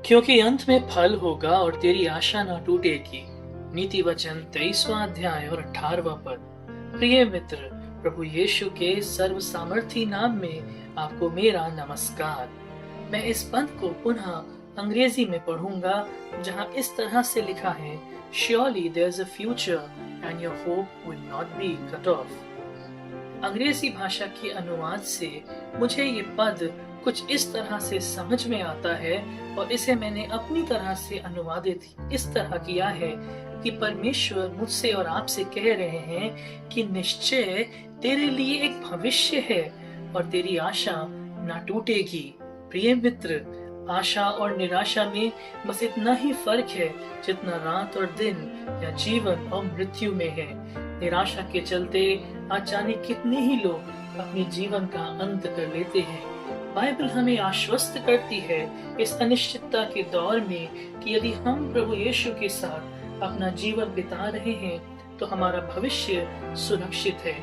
क्योंकि अंत में फल होगा और तेरी आशा न टूटेगी। नीति वचन 23वां अध्याय और 18वां पद। प्रिय मित्र, प्रभु यीशु के सर्व सामर्थी नाम में आपको मेरा नमस्कार। मैं इस पद को पुनः अंग्रेजी में पढ़ूंगा, जहां इस तरह से लिखा है, Surely there's a future and your hope will not be cut off। अंग्रेजी भाषा के अनुवाद से मुझे ये पद कुछ इस तरह से समझ में आता है और इसे मैंने अपनी तरह से अनुवादित इस तरह किया है कि परमेश्वर मुझसे और आपसे कह रहे हैं कि निश्चय तेरे लिए एक भविष्य है और तेरी आशा ना टूटेगी। प्रिय मित्र, आशा और निराशा में बस इतना ही फर्क है जितना रात और दिन या जीवन और मृत्यु में है। निराशा के चलते आज जाने कितने ही लोग अपने जीवन का अंत कर लेते हैं। बाइबल हमें आश्वस्त करती है इस अनिश्चितता के दौर में कि यदि हम प्रभु यीशु के साथ अपना जीवन बिता रहे हैं तो हमारा भविष्य सुरक्षित है।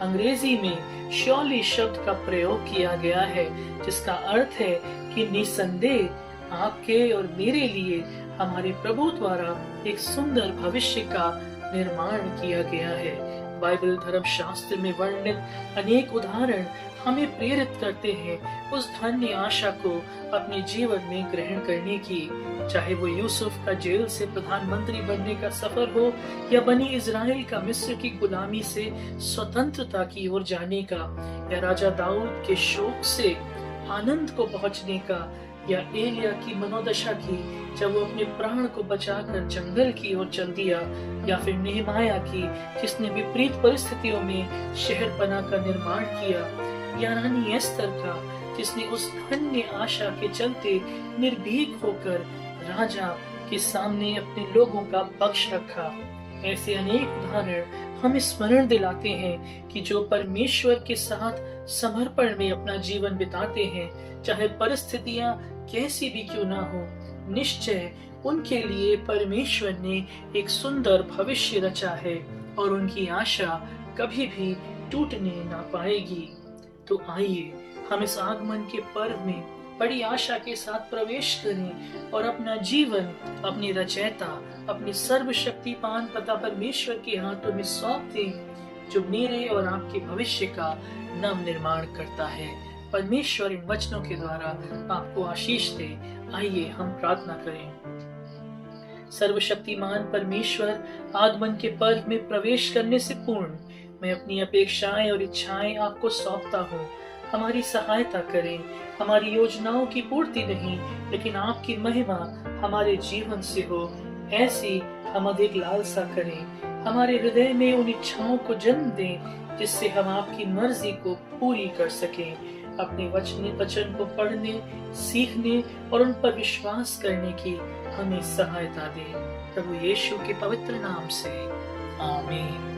अंग्रेजी में श्योरली शब्द का प्रयोग किया गया है, जिसका अर्थ है कि निसंदेह आपके और मेरे लिए हमारे प्रभु द्वारा एक सुंदर भविष्य का निर्माण किया गया है। बाइबल धर्म शास्त्र में वर्णित अनेक उदाहरण हमें प्रेरित करते हैं उस धन्य आशा को अपने जीवन में ग्रहण करने की, चाहे वो यूसुफ का जेल से प्रधानमंत्री बनने का सफर हो या बनी इजराइल का मिस्र की गुलामी से स्वतंत्रता की ओर जाने का, या राजा दाऊद के शोक से आनंद को पहुंचने का, या एलिया की मनोदशा की जब वो अपने प्राण को बचाकर जंगल की ओर चल दिया, या फिर नेहमाया की जिसने विपरीत परिस्थितियों में शहरपनाह का निर्माण किया, या रानी एस्तर का जिसने उस धन्य आशा के चलते निर्भीक होकर राजा के सामने अपने लोगों का पक्ष रखा। ऐसे अनेक उदाहरण हमें स्मरण दिलाते हैं कि जो परमेश्वर के साथ समर्पण में अपना जीवन बिताते हैं, चाहे परिस्थितियां कैसी भी क्यों ना हो, निश्चय उनके लिए परमेश्वर ने एक सुंदर भविष्य रचा है और उनकी आशा कभी भी टूटने ना पाएगी। तो आइए हम इस आगमन के पर्व में बड़ी आशा के साथ प्रवेश करें और अपना जीवन अपने रचयिता, अपने सर्वशक्तिमान पिता परमेश्वर के हाथों में सौंप दें, जो मेरे और आपके भविष्य का नव निर्माण करता है। परमेश्वर इन वचनों के द्वारा आपको आशीष दे। आइए हम प्रार्थना करें। सर्वशक्तिमान परमेश्वर, आगमन के पर्व में प्रवेश करने से पूर्व मैं अपनी अपेक्षाएं और इच्छाएं आपको सौंपता हूँ। हमारी सहायता करें। हमारी योजनाओं की पूर्ति नहीं, लेकिन आपकी महिमा हमारे जीवन से हो, ऐसी हम अधिक लालसा करें। हमारे हृदय में उन इच्छाओं को जन्म दें जिससे हम आपकी मर्जी को पूरी कर सकें। अपने वचन को पढ़ने, सीखने और उन पर विश्वास करने की हमें सहायता दें। प्रभु यीशु के पवित्र नाम से आमीन।